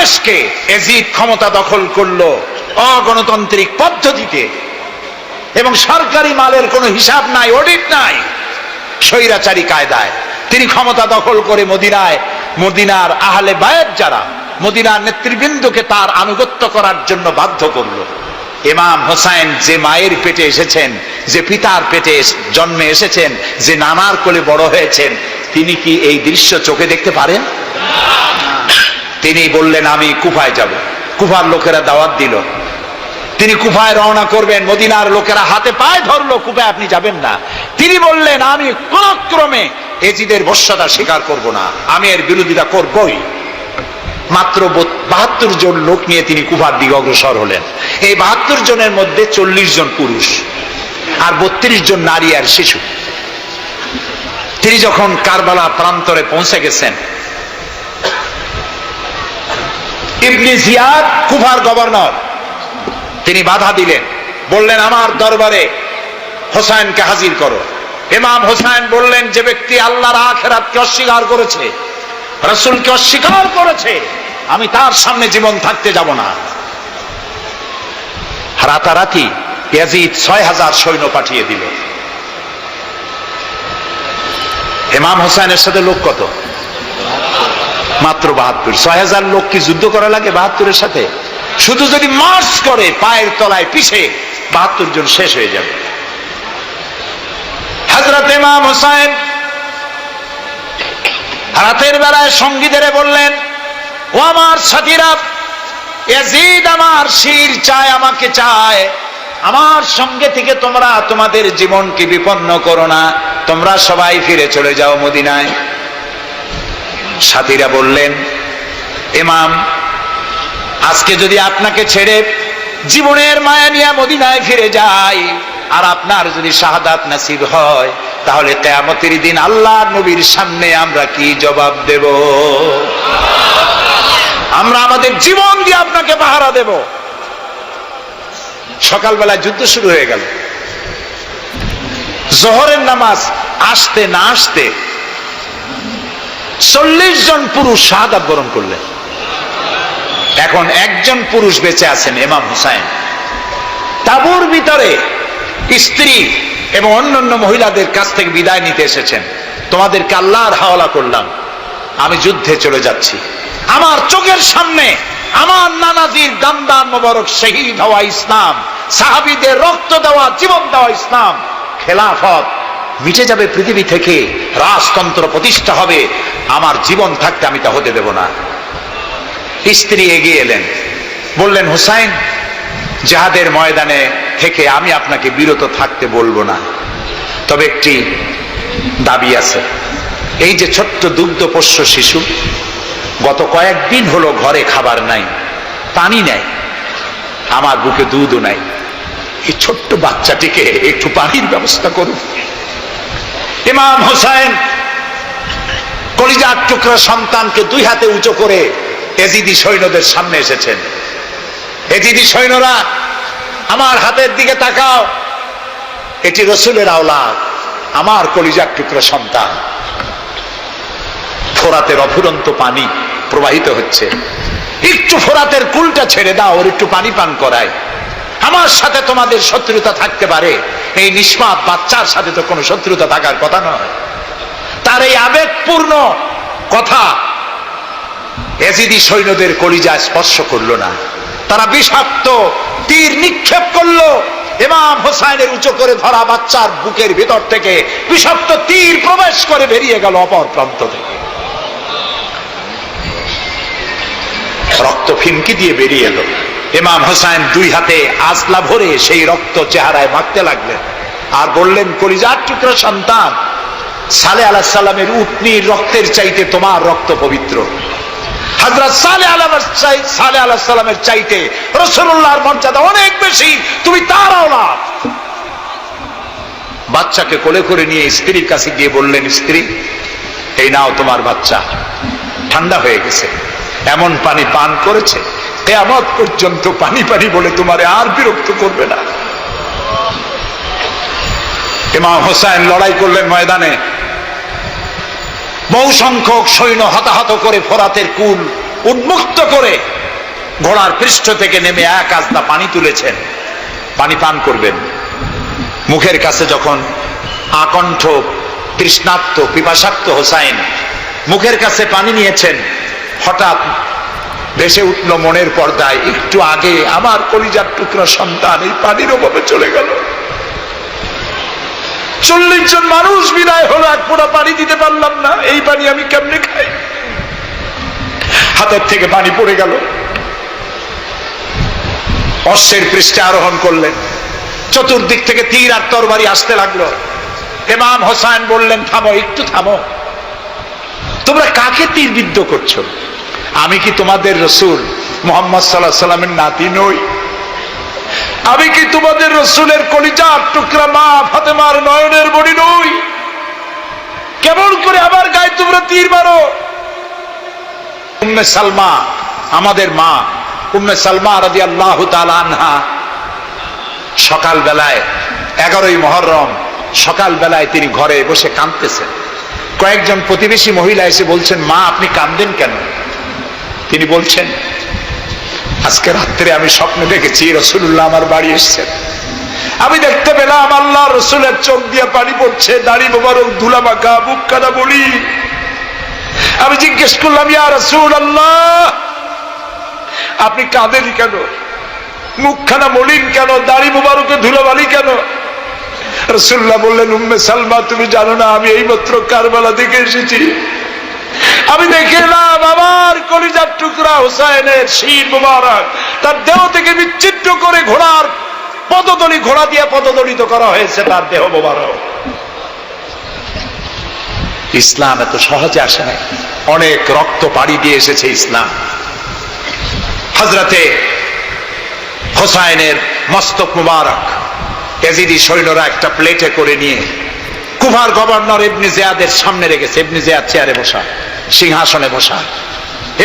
দামেস্কে এজিদ ক্ষমতা দখল করলো অগণতান্ত্রিক পদ্ধতিতে, এবং সরকারি মালের কোনো হিসাব নাই, অডিট নাই, স্বৈরাচারী কায়দায় তিনি ক্ষমতা দখল করে মদিনার আহলে বায়েত যারা মদিনার নেতৃবৃন্দকে তার আনুগত্য করার জন্য বাধ্য করলো। ইমাম হোসাইন যে মায়ের পেটে এসেছেন, যে পিতার পেটে জন্মে এসেছেন, যে নানার কোলে বড় হয়েছেন, তিনি কি এই দৃশ্য চোখে দেখতে পারেন? তিনি বললেন আমি কুফায় যাব। কুফার লোকেরা দাওয়াত দিল, তিনি কুফায় রওনা করবেন। মদিনার লোকেরা হাতে পায়ে ধরলো, কুফায় আপনি যাবেন না। তিনি বললেন আমি কোন ক্রমে এজিদের বশ্যতা স্বীকার করব না, আমি এর বিরোধিতা করবই। মাত্র 72 জন লোক নিয়ে তিনি কুফার দিকে অগ্রসর হলেন। এই 72 জনের মধ্যে 40 জন পুরুষ আর 32 জন নারী আর শিশু। তিনি যখন কারবালা প্রান্তরে পৌঁছে গেছেন, ইবনে জিয়াদ কুফার গভর্নর, তিনি বাধা দিলেন, বললেন আমার দরবারে হোসাইনকে হাজির করো। ইমাম হোসাইন বললেন যে ব্যক্তি আল্লাহর আখিরাতকে অস্বীকার করেছে, রাসূলকে অস্বীকার করেছে, আমি তার সামনে জীবন থাকতে যাব না। রাতারাতি ইয়াজিদ 6000 সৈন্য পাঠিয়ে দিল। ইমাম হোসাইনের সাথে লোক কত? মাত্র 72। 6000 লোক কি যুদ্ধ করা লাগে 72-এর সাথে? শুধু যদি মার্চ করে পায়ের তলায় পিছে 72 জন শেষ হয়ে যাবে। হযরত ইমাম হোসাইন রাতের বেলায় সঙ্গীদের বললেন, ও আমার সাথীরা, ইয়াজিদ আমার শির চায়, আমাকে চায়, আমার সঙ্গে থেকে তোমরা তোমাদের জীবনকে বিপন্ন করো না, তোমরা সবাই ফিরে চলে যাও মদিনায়। সাথীরা বললেন, ইমাম আজকে যদি আপনাকে ছেড়ে জীবনের মায়া নিয়ে মদিনায় ফিরে যাই, আর আপনার যদি শাহাদাত নসিব হয়, তাহলে কিয়ামতের দিন আল্লাহর নবীর সামনে আমরা কি জবাব দেব? আমরা আমাদের জীবন দিয়ে আপনাকে পাহারা দেব। সকালবেলা যুদ্ধ শুরু হয়ে গেল। জোহরের নামাজ আসতে না আসতে 40 জন পুরুষ শাহাদাত বরণ করলেন। এখন একজন পুরুষ বেঁচে আছেন, ইমাম হুসাইন। তাঁবুর ভিতরে স্ত্রী এবং অন্যান্য মহিলাদের কাছ থেকে বিদায় নিতে এসেছেন। তোমাদেরকে আল্লাহর হাওয়ালা করলাম, আমি যুদ্ধে চলে যাচ্ছি। আমার চোখের সামনে আমার নানাজির দামদার মোবারক শহীদ হওয়া ইসলাম, সাহাবীদের রক্ত দেওয়া, জীবন দেওয়া ইসলাম, খেলাফত মিটে যাবে পৃথিবী থেকে, রাজতন্ত্র প্রতিষ্ঠা হবে, আমার জীবন থাকতে আমি তা হতে দেব না। স্ত্রী এগিয়ে এলেন, বললেন, হুসাইন জিহাদের ময়দানে থেকে আমি আপনাকে বিরত থাকতে বলবো না, তবে একটি দাবি আছে। এই যে ছোট্ট দুগ্ধপোষ্য শিশু, গত কয়েকদিন হলো ঘরে খাবার নাই, পানি নাই, আমার বুকে দুধও নাই, এই ছোট্ট বাচ্চাটিকে একটু পানির ব্যবস্থা করুন। ইমাম হুসাইন কলিজার টুকরা সন্তানকে 2 হাতে উঁচু করে এজিদি সৈন্যদের সামনে এসেছেন। এজিদি সৈন্যরা, আমার হাতের দিকে তাকাও, এটি রাসূলের আওলাদ, আমার কলিজার টুকরা সন্তান। ফোরাতের অফুরন্ত পানি প্রবাহিত হচ্ছে, একটু ফোরাতের কুলটা ছেড়ে দাও, ওর একটু পানি পান করায়। আমার সাথে তোমাদের শত্রুতা থাকতে পারে, এই নিষ্পাপ বাচ্চার সাথে তো কোনো শত্রুতা থাকার কথা নয়। তার এই আবেগপূর্ণ কথা এজিদি সৈন্যদের কলিজা স্পর্শ করলো না। তারা বিষাক্ত তীর নিক্ষেপ করলো। ইমাম হোসাইনের উঁচু করে ধরা বাচ্চার বুকের ভিতর থেকে বিষাক্ত তীর প্রবেশ করে বেরিয়ে গেল অপর প্রান্ত থেকে, রক্ত ফিনকি দিয়ে বেরিয়ে এলো। ইমাম হোসাইন 2 হাতে আজলা ভরে সেই রক্ত চেহারায় মাখতে লাগলেন আর বললেন, কলিজার টুকরা সন্তান, সালেহ আলাইহিস সালামের উটনির রক্তের চাইতে তোমার রক্ত পবিত্র। হযরত সালেহ আলাইহিস সালামের চাইতে রাসূলুল্লাহর মর্যাদা অনেক বেশি, তুমি তার আওলাদ। বাচ্চাকে কোলে করে নিয়ে স্ত্রীর কাছে গিয়ে বললেন, স্ত্রী এই নাও তোমার বাচ্চা, ঠান্ডা হয়ে গেছে, এমন পানি পান করেছে কিয়ামত পর্যন্ত পানি পানি বলে তোমারে আর বিরক্ত করবে না। ইমাম হোসাইন লড়াই করলেন ময়দানে, বহু সংখ্যক সৈন্য হতাহত করে ফোরাতের কুল উন্মুক্ত করে ঘোড়ার পৃষ্ঠ থেকে নেমে এক আস্তা পানি তুলেছেন, পানি পান করবেন। মুখের কাছে যখন আকণ্ঠ তৃষ্ণার্ত পিপাসার্ত হোসাইন মুখের কাছে পানি নিয়েছেন, হঠাৎ ভেসে উঠল মনের পর্দায়, একটু আগে আমার কলিজার টুকরা সন্তান এই পানির অভাবে চলে গেল। 40 জন মানুষ বিদায় হলো, এক ফোঁটা পানি দিতে পারলাম না, এই পানি আমি কেমনে খাই? হাতের থেকে পানি পড়ে গেল। অশ্বের পৃষ্ঠে আরোহণ করলেন, চতুর্দিক থেকে তীর আর তরবারি আসতে লাগলো। ইমাম হোসেন বললেন, থামো, একটু থামো, তোমরা কাকে তীরবিদ্ধ করছো? আমি কি তোমাদের রসুল মুহাম্মদ সাল্লাল্লাহু আলাইহি সাল্লামের নাতি নই? আমি কি তোমাদের রসুলের কলিজার টুকরা মা ফাতেমার নয়নের মণি নই? কেমন করে আমার গায়ে তোমরা তীর মারো? উম্মে সালমা, আমাদের মা উম্মে সালমা রাদিয়াল্লাহু তাআলা আনহা, সকাল বেলায় 11ই মুহররম সকাল বেলায় তিনি ঘরে বসে কাঁদতেছেন। কয়েকজন প্রতিবেশী মহিলা এসে বলছেন, মা আপনি কাঁদেন কেন? তিনি বলছেন, আজকে রাত্রে আমি স্বপ্নে দেখেছি রাসূলুল্লাহ আমার বাড়ি এসেছেন। আমি দেখতে পেলাম আল্লাহ রসুলের চোখ দিয়ে পানি পড়ছে, দাড়ি মোবারক ধুলা মাখা, বুক কাটা বলি। আমি জিজ্ঞেস করলাম, ইয়া রাসূলুল্লাহ আপনি কাঁদেন কেন? মুখখানা মলিন কেন? দাড়ি মোবারকে ধুলাবালি কেন? রাসূলুল্লাহ বললেন, উম্মে সালমা তুমি জানো না আমি এইমাত্র কারবালা থেকে এসেছি। আমি দেখে এলাম আমার কলিজার টুকরা হোসাইনের শির মোবারক তার দেহ থেকে বিচ্ছিন্ন করে ঘোড়ার পদতলি, ঘোড়া দিয়ে পদদলিত করা হয়েছে তার দেহ মোবারক। ইসলাম এত সহজে আসে না, অনেক রক্ত পাড়ি দিয়ে এসেছে ইসলাম। হযরতে হোসাইনের মস্তক মুবারক ইয়াজিদি সৈন্যরা একটা প্লেটে করে নিয়ে কুফার গভর্নর ইবনে জিয়াদের সামনে রেখেছে। ইবনে জিয়াদ চেয়ারে বসা, সিংহাসনে বসা,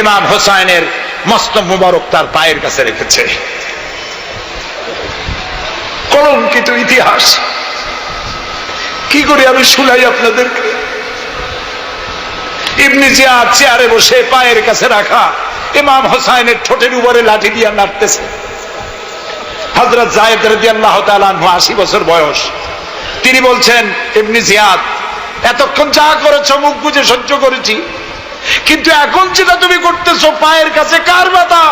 ইমাম হোসাইনের মস্তক মুবারক তার পায়ের কাছে রেখেছে। কলঙ্কিত ইতিহাস, কি করে আমি শুনাই আপনাদেরকে? ইবনে জিয়াদ চেয়ারে বসে পায়ের কাছে রাখা ইমাম হোসাইনের ঠোঁটের উপরে লাঠি দিয়ে নাড়তেছে। হযরত যায়েদ রাদিয়াল্লাহু তাআলা আনহু 80 বছর বয়স, তিনি বলছেন, ইবনে জিয়াদ এতক্ষণ যা করেছো মুখ বুজে সহ্য করেছি, কিন্তু এখন যেটা তুমি করতেছো পায়ের কাছে কার ব্যথা?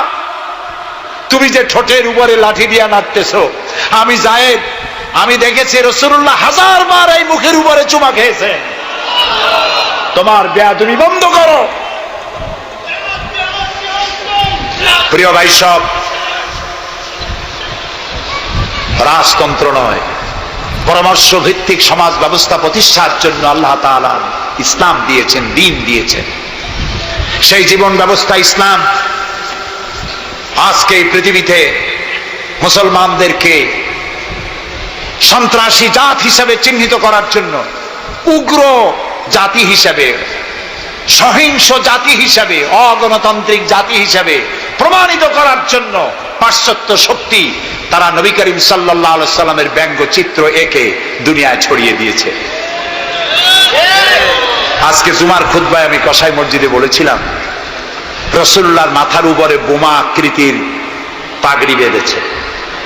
তুমি যে ঠোঁটের উপরে লাঠি দিয়ে নাড়তেছো, আমি যায়েদ আমি দেখেছি রাসূলুল্লাহ 1000 বার এই মুখের উপরে চুমা খেয়েছে। তোমার বেয়াদবি বন্ধ করো। প্রিয় ভাই সব, রাজতন্ত্র নয়, পরামর্শ ভিত্তিক সমাজ ব্যবস্থা প্রতিষ্ঠার জন্য আল্লাহ তাআলা ইসলাম দিয়েছেন, দ্বীন দিয়েছেন। সেই জীবন ব্যবস্থা ইসলাম আজকে এই পৃথিবীতে মুসলমানদেরকে সন্ত্রাসী জাত হিসেবে চিহ্নিত করার জন্য, উগ্র জাতি হিসেবে, সহিংস জাতি হিসেবে, অগণতান্ত্রিক জাতি হিসেবে প্রমাণিত করার জন্য পাশ্চাত্য শক্তি তারা নবী করিম সাল্লাল্লাহু আলাইহি সাল্লামের ব্যঙ্গচিত্র এঁকে দুনিয়ায় ছড়িয়ে দিয়েছে। আজকে জুমার খুতবায় আমি কসাই মসজিদে বলেছিলাম, রাসূলুল্লাহর মাথার উপরে বোমা আকৃতির পাগড়ি বেঁধেছে,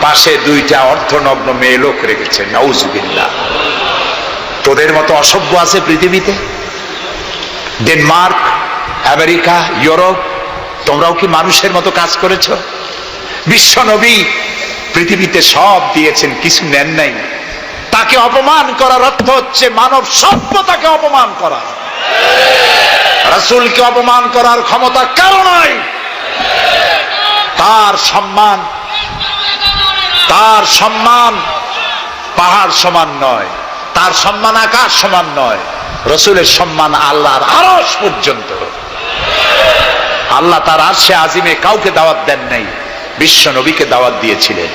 পাশে 2টা অর্ধনগ্ন মেয়ে লোক রেখেছে। নাউজুবিল্লাহ। তোদের মতো অসভ্য আছে পৃথিবীতে? ডেনমার্ক, আমেরিকা, ইউরোপ, তোমরাও কি মানুষের মতো কাজ করেছো? বিশ্ব নবী পৃথিবীতে সব দিয়েছেন, কিছু নেন নাই। তাকে অপমান করার অর্থ হচ্ছে মানব সভ্যতাকে অপমান করা। রাসূলকে অপমান করার ক্ষমতা কারো নাই। তার সম্মান পাহাড় সমান নয়, তার সম্মান আকাশ সমান নয়। রাসূলের সম্মান আল্লাহর আরশ পর্যন্ত। আল্লাহ তার আরশে আজিমে কাউকে দাওয়াত দেন নাই, বিশ্ব নবীকে দাওয়াত দিয়েছিলেন।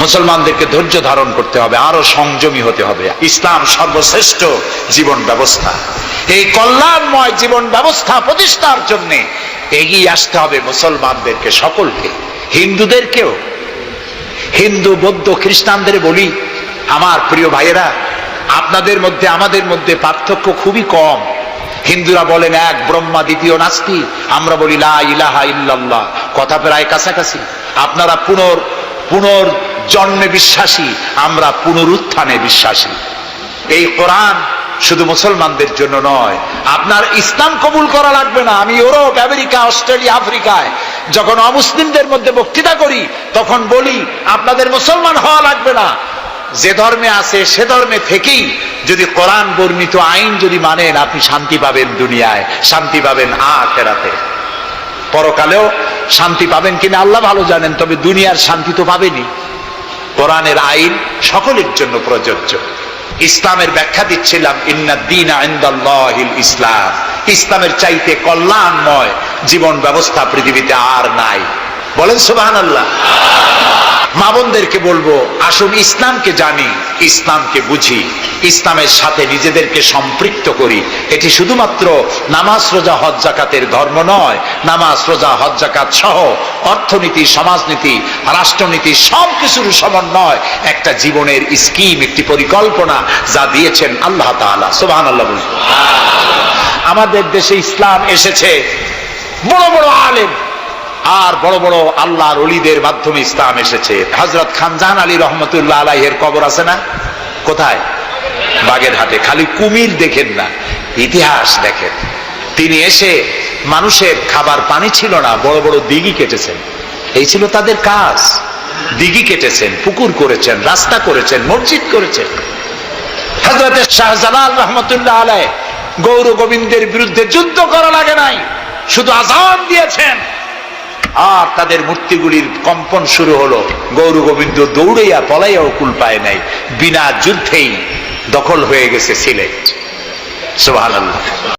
মুসলমানদেরকে ধৈর্য ধারণ করতে হবে, আরো সংযমী হতে হবে। ইসলাম সর্বশ্রেষ্ঠ জীবন ব্যবস্থা। এই কল্যাণময় জীবন ব্যবস্থা প্রতিষ্ঠার জন্য এগিয়ে আসতে হবে মুসলমানদেরকে, সকলকে, হিন্দুদেরকেও। হিন্দু, বৌদ্ধ, খ্রিস্টানদের বলি, আমার প্রিয় ভাইয়েরা, আপনাদের মধ্যে আমাদের মধ্যে পার্থক্য খুবই কম। হিন্দুরা বলেন এক ব্রহ্মা দ্বিতীয় নাস্তি, আমরা বলি লা ইলাহা ইল্লাল্লাহ। কথা প্রায় কাছাকাছি। আপনারা পুনর্জন্মে বিশ্বাসী, আমরা পুনরুত্থানে বিশ্বাসী। এই কোরআন শুধু মুসলমানদের জন্য নয়। আপনার ইসলাম কবুল করা লাগবে না। আমি ইউরোপ, আমেরিকা, অস্ট্রেলিয়া, আফ্রিকায় যখন অমুসলিমদের মধ্যে বক্তৃতা করি তখন বলি আপনাদের মুসলমান হওয়া লাগবে না। যে ধর্মে আছে সে ধর্মে থেকেই যদি কোরআন বর্ণিত আইন যদি মানেন, আপনি শান্তি পাবেন দুনিয়ায়, শান্তি পাবেন আখিরাতে। পরকালেও শান্তি পাবেন কিনা আল্লাহ ভালো জানেন, তবে দুনিয়ার শান্তি তো পাবেনই। কোরআনের আইন সকলের জন্য প্রযোজ্য। ইসলামের ব্যাখ্যা দিচ্ছিলাম, ইন্নাদ-দীনা ইনদাল্লাহিল ইসলাম। ইসলামের চাইতে কল্যাণময় জীবন ব্যবস্থা পৃথিবীতে আর নাই। বলেন সুবহানাল্লাহ। মা বোনদেরকে বলবো, আসুন ইসলামকে জানি, ইসলামকে বুঝি, ইসলামের সাথে নিজেদেরকে সম্পৃক্ত করি। এটি শুধুমাত্র নামাজ, রোজা, হজ, যাকাতের ধর্ম নয়। নামাজ, রোজা, হজ, যাকাত সহ অর্থনীতি, সমাজনীতি, রাষ্ট্রনীতি সবকিছুর সমন্বয় একটা জীবনের স্কিম, একটি পরিকল্পনা যা দিয়েছেন আল্লাহ তাআলা। সুবহানাল্লাহ। আমাদের দেশে ইসলাম এসেছে বড় বড় আলেম আর বড় বড় আল্লাহর ওলিদের মাধ্যমে ইসলাম এসেছে। হযরত খানজাহান আলী রহমতুল্লাহ আলাইহির কবর আছে না? কোথায়? বাগেরহাটে। খালি কুমির দেখেন না, ইতিহাস দেখেন। তিনি এসে মানুষের খাবার পানি ছিল না, বড় বড় দিঘি কেটেছেন। এই ছিল তাদের কাজ। দিঘি কেটেছেন, পুকুর করেছেন, রাস্তা করেছেন, মসজিদ করেছেন। হযরত শাহজালাল রহমতুল্লাহ আলাইহি গৌর গোবিন্দের বিরুদ্ধে যুদ্ধ করা লাগে নাই, শুধু আযান দিয়েছেন আর তাদের মূর্তিগুলির কম্পন শুরু হলো। গৌর গোবিন্দ দৌড়াইয়া পলাইয়াও কুল পায় নাই, বিনা যুদ্ধেই দখল হয়ে গেছে সিলেট। সুবহানাল্লাহ।